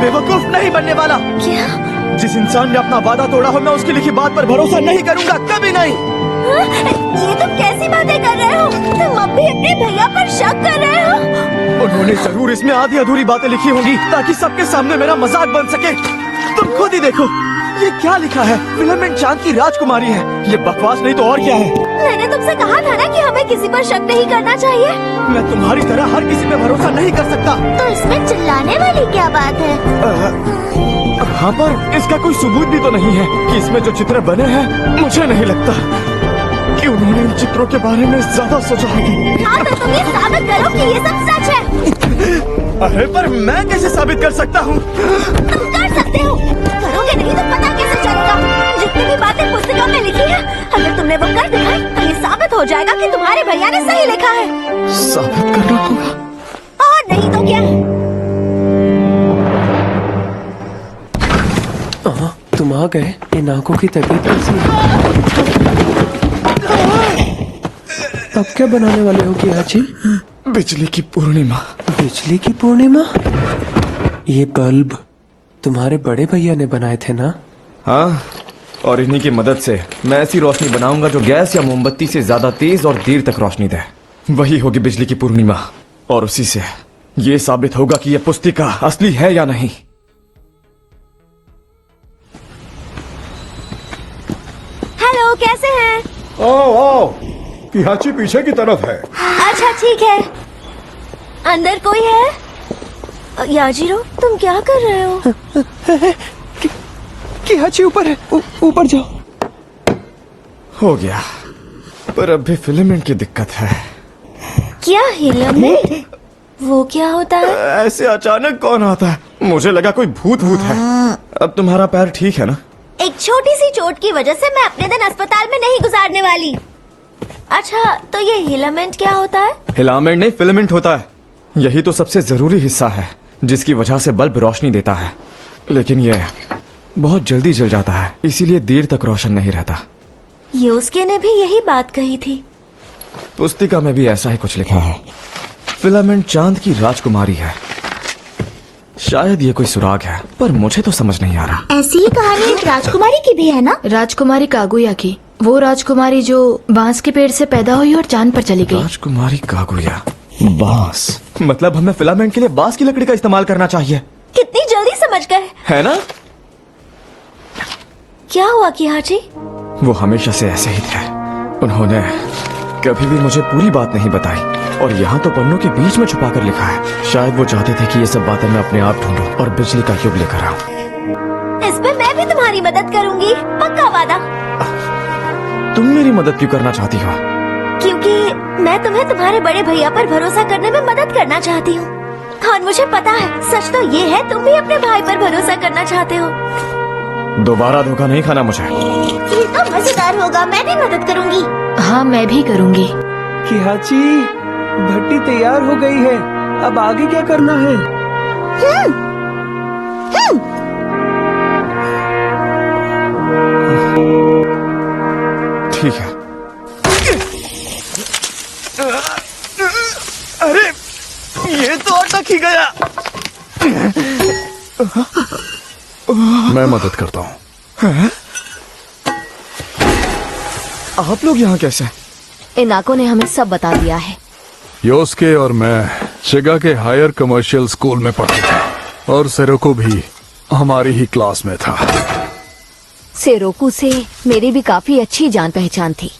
बेवकूफ नहीं बनने वाला। क्या? जिस इंसान ने अपना वादा तोड़ा हो, मैं उसकी लिखी बात पर भरोसा नहीं करूंगा, कभी नहीं। हाँ? ये तुम कैसी बातें कर रहे हो? तुम अब भी अपने भैया पर शक कर रहे हो? उन्होंने जरूर इसमें आधी अधूरी बातें लिखी होंगी ताकि सबके सामने मेरा मजाक बन सके। तुम खुद ही देखो, ये क्या लिखा है? फिलामेंट चांद की राजकुमारी है। ये बकवास नहीं तो और क्या है? मैंने तुमसे कहा था ना कि हमें किसी पर शक नहीं करना चाहिए। मैं तुम्हारी तरह हर किसी पे भरोसा नहीं कर सकता। तो इसमें चिल्लाने वाली क्या बात है? हाँ, पर इसका कोई सबूत भी तो नहीं है कि इसमें जो चित्र बने हैं, मुझे नहीं लगता कि उन्होंने इन चित्रों के बारे में ज्यादा सोचा होगा। हाँ, तो तुम ये साबित करो कि ये सब सच है। अरे पर मैं कैसे साबित कर सकता हूँ? तुम कर सकते हो, करोगे नहीं तो पता कैसे चलेगा? जितनी भी बातें पुस्तिका में लिखी है, अगर तुमने वो कर दिखाई तो ये साबित हो जाएगा कि तुम्हारे भैया ने सही लिखा है। साबित करना होगा? और नहीं तो क्या? तुम आ गए। इन आंखों की तबीयत कैसी है? अब क्या बनाने वाले हो कियाची? बिजली की पूर्णिमा। बिजली की पूर्णिमा? ये बल्ब तुम्हारे बड़े भैया ने बनाए थे ना? हाँ, और इन्हीं की मदद से मैं ऐसी रोशनी बनाऊंगा जो गैस या मोमबत्ती से ज्यादा तेज और देर तक रोशनी दे। वही होगी बिजली की पूर्णिमा, और उसी से ये साबित होगा कि यह पुस्तिका असली है या नहीं। हेलो, कैसे हैं? आओ कियाची पीछे की तरफ है। अच्छा ठीक है। अंदर कोई है? याजीरो, तुम क्या कर रहे हो? कियाची ऊपर है, ऊपर जाओ। हो गया, पर अब भी फिलामेंट की दिक्कत है। क्या फिलामेंट? वो क्या होता है? ऐसे अचानक कौन आता है? मुझे लगा कोई भूत है। अब तुम्हारा पैर ठीक है ना? एक छोटी सी चोट की वजह से मैं अपने दिन अस्पताल में नहीं गुजारने वाली। अच्छा, तो ये फिलामेंट क्या होता है? फिलामेंट नहीं, फिलामेंट होता है। यही तो सबसे जरूरी हिस्सा है जिसकी वजह से बल्ब रोशनी देता है, लेकिन यह बहुत जल्दी जल जाता है, इसीलिए देर तक रोशन नहीं रहता। योस्के ने भी यही बात कही थी। पुस्तिका में भी ऐसा ही कुछ लिखा है। फिलामेंट चांद की राजकुमारी है। शायद ये कोई सुराग है, पर मुझे तो समझ नहीं आ रहा। ऐसी ही कहानी एक राजकुमारी की भी है ना? राजकुमारी कागुया की, वो राजकुमारी जो बांस के पेड़ से पैदा हुई और चांद पर चली गई। राजकुमारी कागुया, बांस। मतलब हमें फिलामेंट के लिए बांस की लकड़ी का इस्तेमाल करना चाहिए। कितनी जल्दी समझ गए, है ना? क्या हुआ कियाची? वो हमेशा से ऐसे ही थे। उन्होंने कभी भी मुझे पूरी बात नहीं बताई, और यहाँ तो पन्नों के बीच में छुपा कर लिखा है। शायद वो चाहते थे कि ये सब बातें मैं अपने आप ढूंढूं और बिजली का युग लेकर आऊं। इस पे मैं भी तुम्हारी मदद करूंगी, पक्का वादा। तुम मेरी मदद क्यों करना चाहती हो? क्योंकि मैं तुम्हें तुम्हारे बड़े भैया पर भरोसा करने में मदद करना चाहती हूँ। और मुझे पता है, सच तो ये है, तुम भी अपने भाई पर भरोसा करना चाहते हो। दोबारा धोखा नहीं खाना मुझे। ये तो मजेदार होगा, मैं भी मदद करूंगी। हाँ, मैं भी करूँगी। कियाची, भट्टी तैयार हो गई है, अब आगे क्या करना है? ठीक है। अरे ये तो अटक ही गया। मैं मदद करता हूँ। आप लोग यहाँ कैसे? इन आंखों ने हमें सब बता दिया है। योस्के और मैं शिगा के हायर कमर्शियल स्कूल में पढ़ते थे, और सेरोको भी हमारी ही क्लास में था। सेरोकू से मेरी भी काफी अच्छी जान पहचान थी।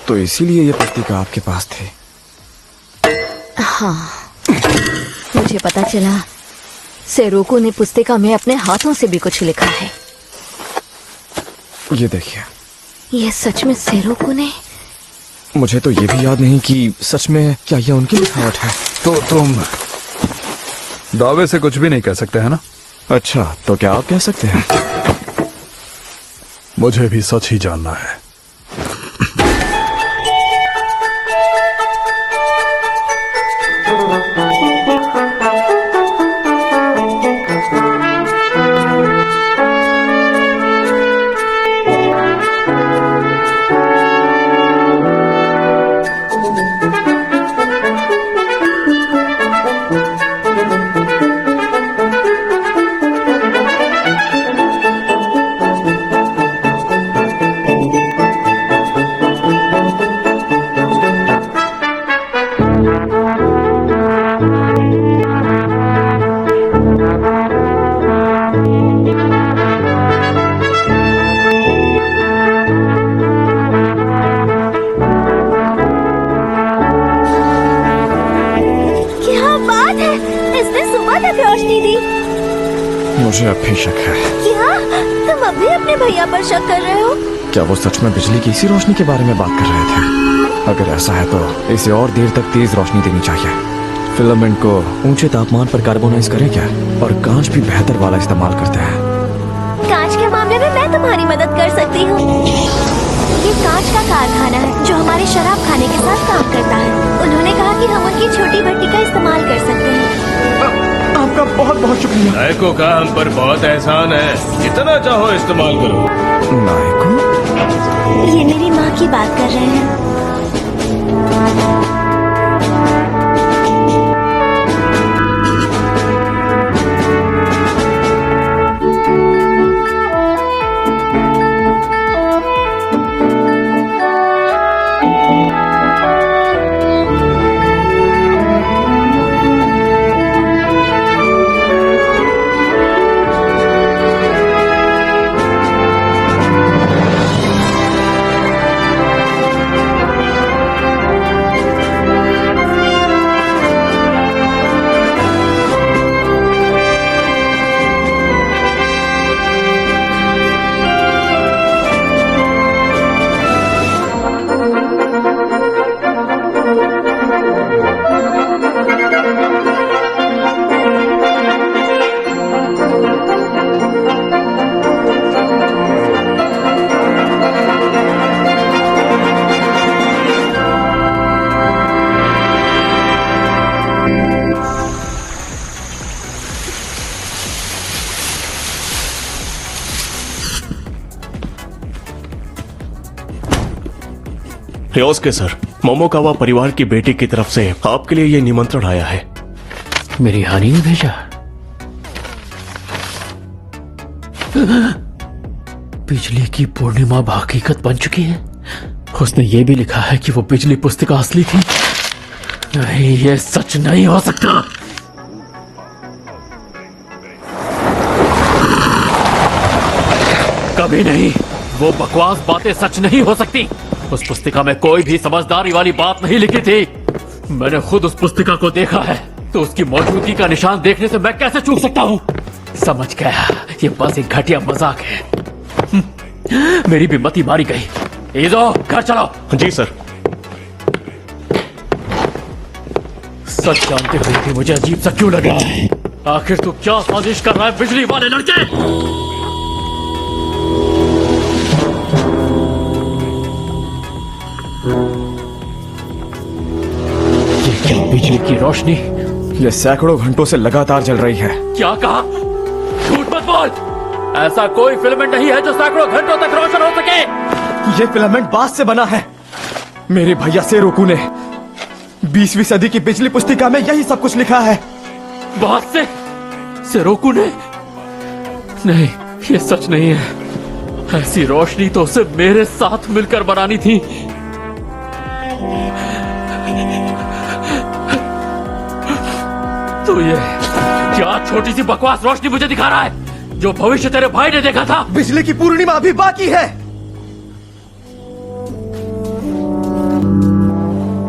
तो इसीलिए ये पुस्तिका आपके पास थी? हाँ, मुझे पता चला सेरोकू ने पुस्तिका में अपने हाथों से भी कुछ लिखा है। ये देखिए। ये सच में सेरोकू ने? मुझे तो ये भी याद नहीं कि सच में क्या ये उनकी लिखावट है। तो तुम दावे से कुछ भी नहीं कह सकते है ना? अच्छा, तो क्या आप कह सकते हैं? मुझे भी सच ही जानना है। मुझे अब भी शक है। क्या तुम अभी अपने भैया पर शक कर रहे हो? क्या वो सच में बिजली की इसी रोशनी के बारे में बात कर रहे थे? अगर ऐसा है तो इसे और देर तक तेज रोशनी देनी चाहिए। फिलामेंट को ऊंचे तापमान पर कार्बोनाइज करें क्या? और कांच भी बेहतर वाला इस्तेमाल करते हैं। कांच के मामले में मैं तुम्हारी मदद कर सकती हूँ। ये कांच का कारखाना है जो हमारे शराब खाने के साथ काम करता है। उन्होंने कहा कि हम उनकी छोटी भट्टी का इस्तेमाल कर सकते हैं। आपका बहुत बहुत शुक्रिया। नायको का हम पर बहुत एहसान है, जितना चाहो इस्तेमाल करो। नायको? ये मेरी माँ की बात कर रहे हैं। रियोस्के सर, मोमोकावा परिवार की बेटी की तरफ से आपके लिए ये निमंत्रण आया है। मेरी हानि ने भेजा। बिजली की पूर्णिमा हकीकत बन चुकी है। उसने ये भी लिखा है कि वो बिजली पुस्तिका असली थी। नहीं, ये सच नहीं हो सकता। कभी नहीं। वो बकवास बातें सच नहीं हो सकती। उस पुस्तिका में कोई भी समझदारी वाली बात नहीं लिखी थी। मैंने खुद उस पुस्तिका को देखा है, तो उसकी मौजूदगी का निशान देखने से मैं कैसे चूक सकता हूँ? समझ गया, ये बस एक घटिया मजाक है। मेरी भी मती मारी गई। ईजो, घर चलो। जी सर। सच जानते हुए भी मुझे अजीब सा क्यों लग रहा है? आखिर तू क्या साजिश कर रहा है बिजली वाले लड़के? ये क्या बिजली की रोशनी? ये सैकड़ों घंटों से लगातार जल रही है। क्या कहा? झूठ मत बोल। ऐसा कोई फिलामेंट नहीं है जो सैकड़ों घंटों तक रोशन हो सके। ये फिलामेंट बांस से बना है। मेरे भैया सेरोकू ने 20वीं सदी की बिजली पुस्तिका में यही सब कुछ लिखा है। बात से सेरोकू ने? नहीं, ये सच नहीं है। ऐसी रोशनी तो उसे मेरे साथ मिलकर बनानी थी। तो ये क्या छोटी सी बकवास रोशनी मुझे दिखा रहा है, जो भविष्य तेरे भाई ने देखा था? बिजली की पूर्णिमा अभी बाकी है।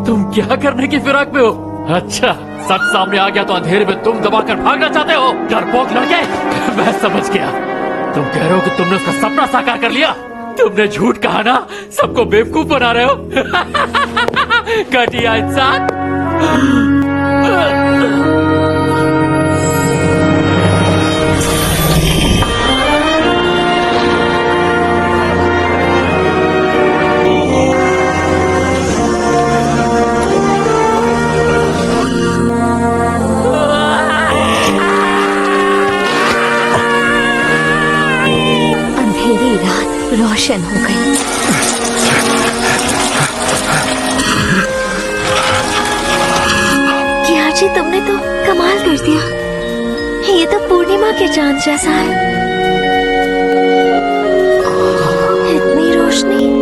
तुम क्या करने की फिराक में हो? अच्छा, सच सामने आ गया तो अंधेरे में तुम दबाकर भागना चाहते हो? डरपोक लड़के, मैं समझ गया। तुम कह रहे हो कि तुमने उसका सपना साकार कर लिया। तुमने झूठ कहा ना, सबको बेवकूफ बना रहे हो। घटिया इंसान। रोशन हो गई। क्या जी, तुमने तो कमाल कर दिया। ये तो पूर्णिमा के चांद जैसा है। इतनी रोशनी।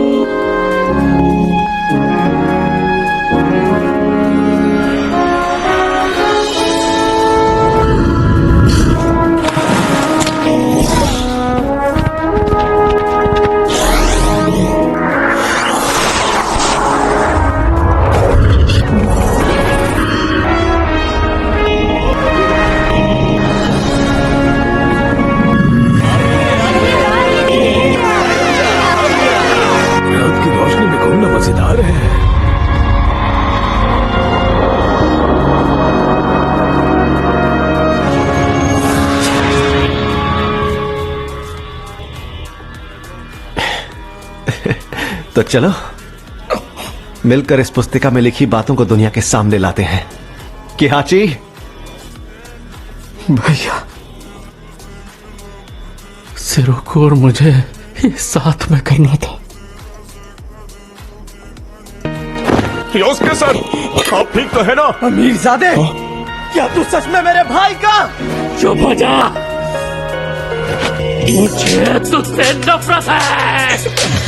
तो चलो मिलकर इस पुस्तिका में लिखी बातों को दुनिया के सामने लाते हैं कि हाची भैया सिरोको और मुझे ये साथ में करना था। योस्के सर, आप ठीक तो है ना? अमीरजादे, क्या तू सच में मेरे भाई का? चुप हो जा, मुझे तुझसे नफरत है।